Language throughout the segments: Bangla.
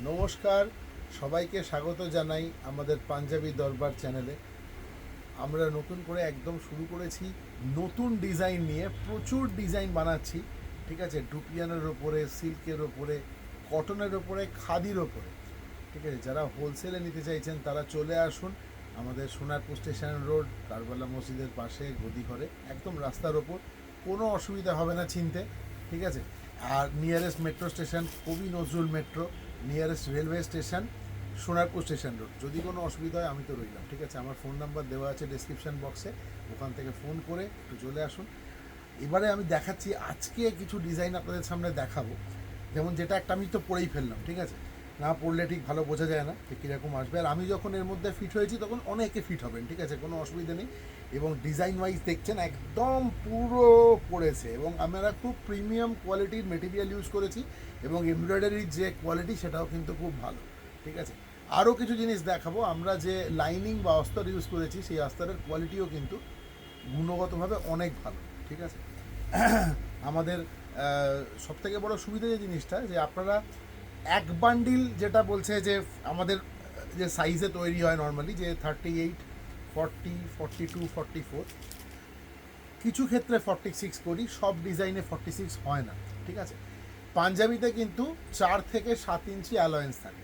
নমস্কার, সবাইকে স্বাগত জানাই আমাদের পাঞ্জাবি দরবার চ্যানেলে। আমরা নতুন করে একদম শুরু করেছি নতুন ডিজাইন নিয়ে, প্রচুর ডিজাইন বানাচ্ছি। ঠিক আছে, ডুপিয়ানের ওপরে, সিল্কের ওপরে, কটনের ওপরে, খাদির ওপরে। ঠিক আছে, যারা হোলসেলে নিতে চাইছেন তারা চলে আসুন আমাদের সোনারপুর স্টেশন রোড, কারবালা মসজিদের পাশে, গদিঘরে, একদম রাস্তার ওপর। কোনো অসুবিধা হবে না চিনতে। ঠিক আছে, আর নিয়ারেস্ট মেট্রো স্টেশন কবি Nazrul metro, nearest railway station Sonarpur station road. যদি কোনো অসুবিধা হয় আমি তো রইলাম। ঠিক আছে, আমার ফোন নাম্বার দেওয়া আছে ডেসক্রিপশন বক্সে, ওখান থেকে ফোন করে একটু চলে আসুন। এবারে আমি দেখাচ্ছি, আজকে কিছু ডিজাইন আপনাদের সামনে দেখাবো। যেমন যেটা একটা আমি তো পরেই ফেললাম, ঠিক আছে, না পড়লে ঠিক ভালো বোঝা যায় না যে কীরকম আসবে। আর আমি যখন এর মধ্যে ফিট হয়েছি তখন অনেকে ফিট হবেন, ঠিক আছে, কোনো অসুবিধা নেই। এবং ডিজাইন ওয়াইজ দেখছেন একদম পুরো পড়েছে, এবং আমরা খুব প্রিমিয়াম কোয়ালিটির মেটেরিয়াল ইউজ করেছি, এবং এমব্রয়ডারির যে কোয়ালিটি সেটাও কিন্তু খুব ভালো। ঠিক আছে, আরও কিছু জিনিস দেখাবো। আমরা যে লাইনিং বা অস্তর ইউজ করেছি সেই অস্তরের কোয়ালিটিও কিন্তু গুণগতভাবে অনেক ভালো। ঠিক আছে, আমাদের সবথেকে বড় সুবিধা যে জিনিসটা, যে আপনারা এক বান্ডিল, যেটা বলছে যে আমাদের যে সাইজে তৈরি হয় নর্মালি, যে 38, 40, 42, 44, কিছু ক্ষেত্রে 46 করি, সব ডিজাইনে 46 হয় না। ঠিক আছে, পাঞ্জাবিতে কিন্তু 4 থেকে 7 ইঞ্চি অ্যালোয়েন্স থাকে,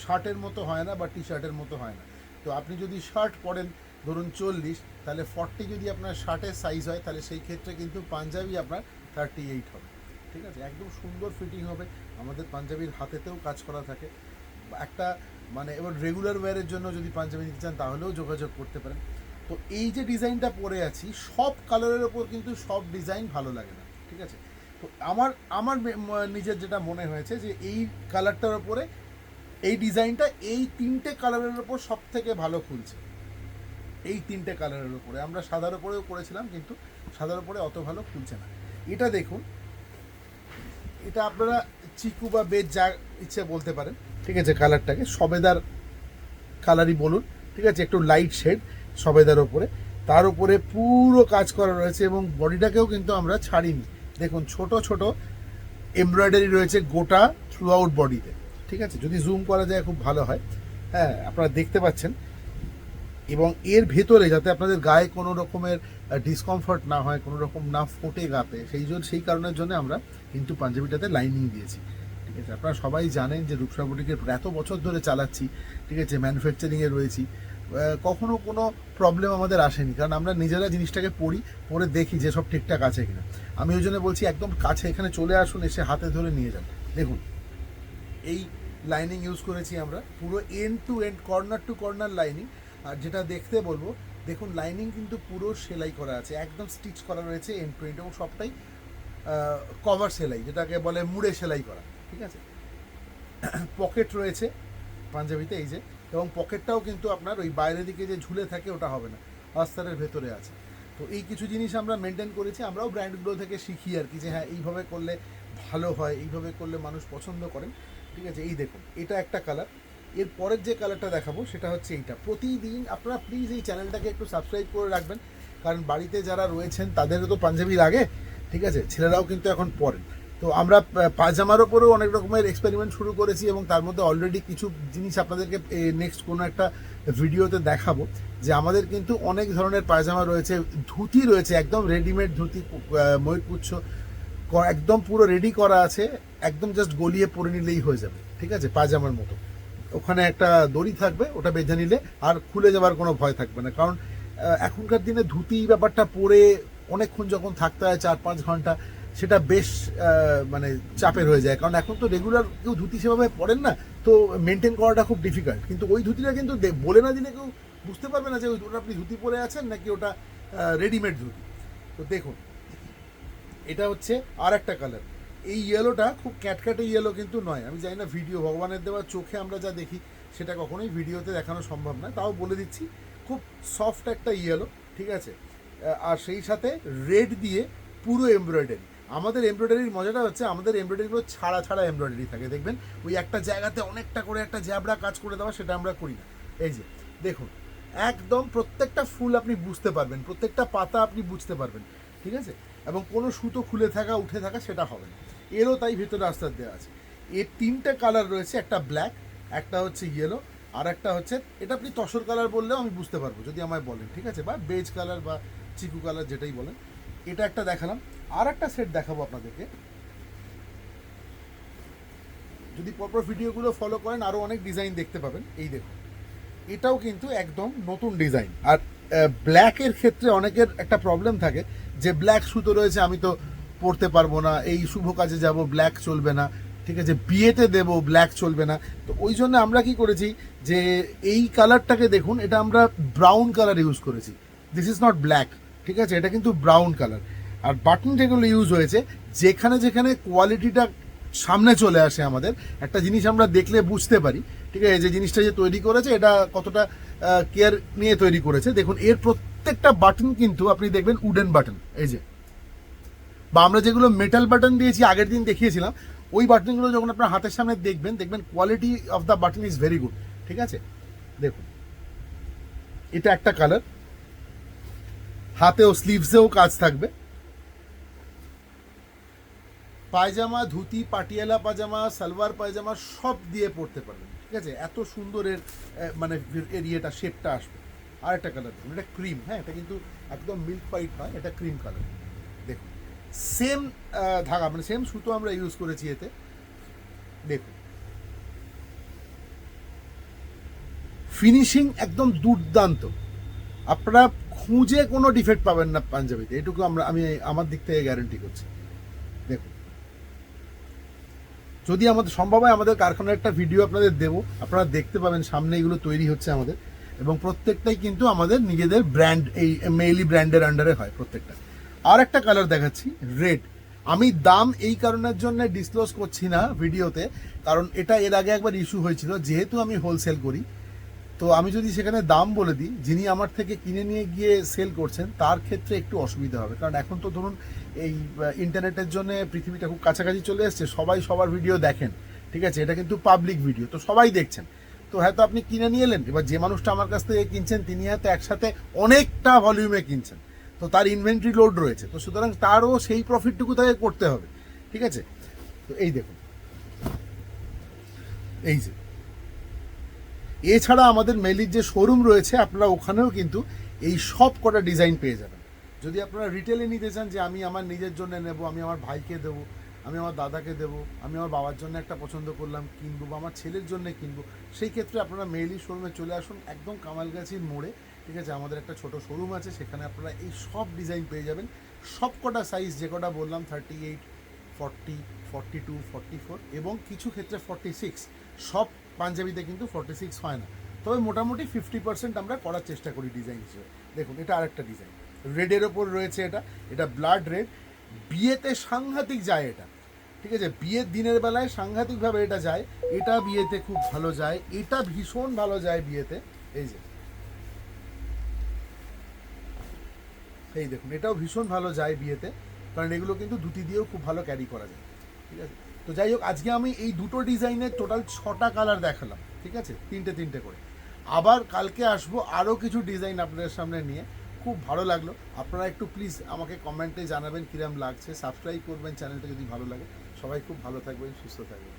শার্টের মতো হয় না বা টি শার্টের মতো হয় না। তো আপনি যদি শার্ট পরেন ধরুন 40, তাহলে 40 যদি আপনার শার্টের সাইজ হয়, তাহলে সেই ক্ষেত্রে কিন্তু পাঞ্জাবি আপনার 38 হবে। ঠিক আছে, একদম সুন্দর ফিটিং হবে। আমাদের পাঞ্জাবির হাতেতেও কাজ করা থাকে একটা, মানে এবার রেগুলার ওয়্যারের জন্য যদি পাঞ্জাবি নিতে চান তাহলেও যোগাযোগ করতে পারেন। তো এই যে ডিজাইনটা পরে আছি, সব কালারের ওপর কিন্তু সব ডিজাইন ভালো লাগে না। ঠিক আছে, তো আমার আমার নিজের যেটা মনে হয়েছে যে এই কালারটার ওপরে এই ডিজাইনটা এই 3টে কালারের ওপর সব থেকে ভালো খুলছে। এই 3টে কালারের ওপরে আমরা সাদার ওপরেও করেছিলাম, কিন্তু সাদার ওপরে অত ভালো খুলছে না। এটা দেখুন, এটা আপনারা চিকু বা বেজ যা ইচ্ছে বলতে পারেন। ঠিক আছে, কালারটাকে সবেদার কালারই বলুন। ঠিক আছে, একটু লাইট শেড সবেদার ওপরে, তার উপরে পুরো কাজ করা রয়েছে, এবং বডিটাকেও কিন্তু আমরা ছাড়িনি। দেখুন ছোট ছোট এমব্রয়ডারি রয়েছে গোটা থ্রু আউট বডিতে। ঠিক আছে, যদি জুম করা যায় খুব ভালো হয়। হ্যাঁ, আপনারা দেখতে পাচ্ছেন। এবং এর ভেতরে যাতে আপনাদের গায়ে কোনো রকমের ডিসকমফর্ট না হয়, কোনো রকম না ফোটে গাতে, সেই কারণের জন্য আমরা কিন্তু পাঞ্জাবিটাতে লাইনিং দিয়েছি। ঠিক আছে, আপনারা সবাই জানেন যে রূপসা বুটিকের এত বছর ধরে চালাচ্ছি। ঠিক আছে, ম্যানুফ্যাকচারিংয়ে রয়েছি, কখনো কোনো প্রবলেম আমাদের আসেনি, কারণ আমরা নিজেরা জিনিসটাকে পরে দেখি যে সব ঠিকঠাক আছে কিনা। আমি ওই জন্য বলছি একদম কাছে এখানে চলে আসুন, এসে হাতে ধরে নিয়ে যান। দেখুন এই লাইনিং ইউজ করেছি আমরা, পুরো end to end, corner to corner lining. আর যেটা দেখতে বলবো, দেখুন লাইনিং কিন্তু পুরো সেলাই করা আছে, একদম স্টিচ করা রয়েছে এন্ড টু এন্ড, এবং সবটাই কভার সেলাই, যেটাকে বলে মুড়ে সেলাই করা। ঠিক আছে, পকেট রয়েছে পাঞ্জাবিতে, এই যে, এবং পকেটটাও কিন্তু আপনার ওই বাইরের দিকে যে ঝুলে থাকে ওটা হবে না, আস্তরের ভেতরে আছে। তো এই কিছু জিনিস আমরা মেনটেন করেছি, আমরাও ব্র্যান্ডগুলো থেকে শিখি আর কি, যে হ্যাঁ এইভাবে করলে ভালো হয়, এইভাবে করলে মানুষ পছন্দ করেন। ঠিক আছে, এই দেখুন এটা একটা কালার। এর পরের যে কালারটা দেখাবো সেটা হচ্ছে এইটা। প্রতিদিন আপনারা প্লিজ এই চ্যানেলটাকে একটু সাবস্ক্রাইব করে রাখবেন, কারণ বাড়িতে যারা রয়েছেন তাদেরও তো পাঞ্জাবি লাগে। ঠিক আছে, ছেলেরাও কিন্তু এখন পরেন। তো আমরা পাজামার ওপরেও অনেক রকমের এক্সপেরিমেন্ট শুরু করেছি, এবং তার মধ্যে অলরেডি কিছু জিনিস আপনাদেরকে নেক্সট কোনো একটা ভিডিওতে দেখাবো, যে আমাদের কিন্তু অনেক ধরনের পায়জামা রয়েছে, ধুতি রয়েছে, একদম রেডিমেড ধুতি, ময়ূরপুচ্ছ একদম পুরো রেডি করা আছে, একদম জাস্ট গলিয়ে পরে নিলেই হয়ে যাবে। ঠিক আছে, পায়জামার মতো ওখানে একটা দড়ি থাকবে, ওটা বেঁধে নিলে আর খুলে যাওয়ার কোনো ভয় থাকবে না। কারণ এখনকার দিনে ধুতি ব্যাপারটা পরে অনেকক্ষণ যখন থাকতে হয়, 4-5 ঘন্টা, সেটা বেশ মানে চাপের হয়ে যায়, কারণ এখন তো রেগুলার কেউ ধুতি সেভাবে পরেন না, তো মেনটেন করাটা খুব ডিফিকাল্ট। কিন্তু ওই ধুতিটা কিন্তু বলে না দিলে কেউ বুঝতে পারবে না যে ওটা আপনি ধুতি পরে আছেন নাকি ওটা রেডিমেড ধুতি। তো দেখুন এটা হচ্ছে আর একটা কালার। এই ইয়েলোটা খুব ক্যাটক্যাটে ইয়েলো কিন্তু নয়, আমি জানি না, ভিডিও ভগবানের দেওয়া চোখে আমরা যা দেখি সেটা কখনোই ভিডিওতে দেখানো সম্ভব নয়, তাও বলে দিচ্ছি, খুব সফট একটা ইয়েলো। ঠিক আছে, আর সেই সাথে রেড দিয়ে পুরো এমব্রয়ডারি। আমাদের এমব্রয়ডারির মজাটা হচ্ছে, আমাদের এমব্রয়ডারিগুলো ছাড়া ছাড়া এমব্রয়ডারি থাকে, দেখবেন ওই একটা জায়গাতে অনেকটা করে একটা জ্যাবড়া কাজ করে দেওয়া, সেটা আমরা করি না। এই যে দেখুন, একদম প্রত্যেকটা ফুল আপনি বুঝতে পারবেন, প্রত্যেকটা পাতা আপনি বুঝতে পারবেন। ঠিক আছে, এবং কোনো সুতো খুলে থাকা উঠে থাকা সেটা হবে না। এরও তাই ভেতরে আস্তার দেওয়া আছে। এর তিনটে কালার রয়েছে, একটা ব্ল্যাক, একটা হচ্ছে ইয়েলো, আর একটা হচ্ছে এটা আপনি তসর কালার বললেও আমি বুঝতে পারবো যদি আমায় বলেন, ঠিক আছে, বা বেজ কালার বা চিকু কালার যেটাই বলেন। এটা একটা দেখালাম, আর একটা সেট দেখাবো আপনাদেরকে। যদি পরপর ভিডিওগুলো ফলো করেন আরও অনেক ডিজাইন দেখতে পাবেন। এই দেখুন, এটাও কিন্তু একদম নতুন ডিজাইন। আর ব্ল্যাকের ক্ষেত্রে অনেকের একটা প্রবলেম থাকে যে ব্ল্যাক সুতো রয়েছে, আমি তো পরতে পারবো না, এই শুভ কাজে যাব ব্ল্যাক চলবে না, ঠিক আছে, বিয়েতে দেব ব্ল্যাক চলবে না। তো ওই জন্য আমরা কি করেছি যে এই কালারটাকে দেখুন, এটা আমরা ব্রাউন কালার ইউজ করেছি। দিস ইজ নট ব্ল্যাক, ঠিক আছে, এটা কিন্তু ব্রাউন কালার। আর বাটন যেগুলো ইউজ হয়েছে, যেখানে যেখানে কোয়ালিটিটা সামনে চলে আসে, আমাদের একটা জিনিস আমরা দেখলে বুঝতে পারি, ঠিক আছে, যে জিনিসটা যে তৈরি করেছে এটা কতটা কেয়ার নিয়ে তৈরি করেছে। দেখুন এর প্রত্যেকটা বাটন কিন্তু আপনি দেখবেন উডেন বাটন, এই যে, বা আমরা যেগুলো মেটাল বাটন দিয়েছি আগের দিন দেখিয়েছিলাম, ওই বাটনগুলো যখন আপনার হাতের সামনে দেখবেন, দেখবেন quality of the button is very good, ঠিক আছে। দেখুন এটা একটা কালার, হাতেও স্লিভসেও কাজ থাকবে। পায়জামা, ধুতি, পাটিয়ালা পাজামা, সালোয়ার পায়জামা সব দিয়ে পরতে পারবেন, ঠিক আছে, এত সুন্দর এর মানে এর ইয়েটা শেপটা আসবে। আর একটা কালার দেখুন, এটা ক্রিম, হ্যাঁ, এটা কিন্তু একদম মিল্ক হোয়াইট নয়, এটা ক্রিম কালার। দেখুন সেম ধাগা, মানে সেম সুতো আমরা ইউজ করেছি এতে। দেখুন ফিনিশিং একদম দুর্দান্ত, আপনারা খুঁজে কোনো ডিফেক্ট পাবেন না পাঞ্জাবিতে, এটুকু আমি আমার দিক থেকে গ্যারেন্টি করছি। দেখুন যদি আমাদের সম্ভব হয় আমাদের কারখানার একটা ভিডিও আপনাদের দেবো, আপনারা দেখতে পাবেন সামনে এগুলো তৈরি হচ্ছে আমাদের, এবং প্রত্যেকটাই কিন্তু আমাদের নিজেদের ব্র্যান্ড, এই মেইলি ব্র্যান্ডের আন্ডারে হয় প্রত্যেকটা। আর একটা কালার দেখাচ্ছি, রেড। আমি দাম এই কারণের জন্য ডিসক্লোজ করছি না ভিডিওতে, কারণ এটা এর আগে একবার ইস্যু হয়েছিল, যেহেতু আমি হোলসেল করি, তো আমি যদি সেখানে দাম বলে দিই, যিনি আমার থেকে কিনে নিয়ে গিয়ে সেল করছেন তার ক্ষেত্রে একটু অসুবিধা হবে। কারণ এখন তো ধরুন এই ইন্টারনেটের জন্য পৃথিবীটা খুব কাছাকাছি চলে এসছে, সবাই সবার ভিডিও দেখেন, ঠিক আছে, এটা কিন্তু পাবলিক ভিডিও, তো সবাই দেখছেন। তো হয়তো আপনি কিনে নিয়ে এলেন, এবার যে মানুষটা আমার কাছ থেকে কিনছেন তিনি হয়তো একসাথে অনেকটা ভলিউমে কিনছেন, তো তার ইনভেন্টরি লোড রয়েছে, তো সুতরাং তারও সেই প্রফিটটুকু তাকে করতে হবে, ঠিক আছে। তো এই দেখুন, এই যে, এছাড়া আমাদের মেলির যে শোরুম রয়েছে, আপনারা ওখানেও কিন্তু এই সব কটা ডিজাইন পেয়ে যাবেন। যদি আপনারা রিটেলে নিতে চান যে আমি আমার নিজের জন্য নেব, আমি আমার ভাইকে দেবো, আমি আমার দাদাকে দেবো, আমি আমার বাবার জন্য একটা পছন্দ করলাম কিনবো, বা আমার ছেলের জন্য কিনবো, সেই ক্ষেত্রে আপনারা মেইলি শোরুমে চলে আসুন, একদম কামালগাছির মোড়ে, ঠিক আছে, আমাদের একটা ছোট শোরুম আছে, সেখানে আপনারা এই সব ডিজাইন পেয়ে যাবেন। সব কটা সাইজ যে কটা বললাম, 38, 40, 42, 44 এবং কিছু ক্ষেত্রে 46, সব পাঞ্জাবিতে কিন্তু 46 হয় না, তবে মোটামুটি 50% আমরা করার চেষ্টা করি ডিজাইন হিসেবে। দেখুন এটা আরেকটা ডিজাইন, রেডের ওপর রয়েছে, এটা এটা ব্লাড রেড, বিয়েতে সাংঘাতিক যায় এটা, ঠিক আছে, বিয়ের দিনের বেলায় সাংঘাতিকভাবে এটা যায়, এটা বিয়েতে খুব ভালো যায়, এটা ভীষণ ভালো যায় বিয়েতে। এই যে, এই দেখুন এটাও ভীষণ ভালো যায় বিয়েতে, কারণ এগুলো কিন্তু ধুতি দিয়েও খুব ভালো ক্যারি করা যায়, ঠিক আছে। তো যাই হোক, আজকে আমি এই দুটো ডিজাইনের টোটাল 6টা কালার দেখালাম, ঠিক আছে, তিনটে তিনটে করে। আবার কালকে আসবো আরও কিছু ডিজাইন আপনাদের সামনে নিয়ে। খুব ভালো লাগলো, আপনারা একটু প্লিজ আমাকে কমেন্টে জানাবেন কীরকম লাগছে, সাবস্ক্রাইব করবেন চ্যানেলটা যদি ভালো লাগে। সবাই খুব ভালো থাকবেন, সুস্থ থাকবেন।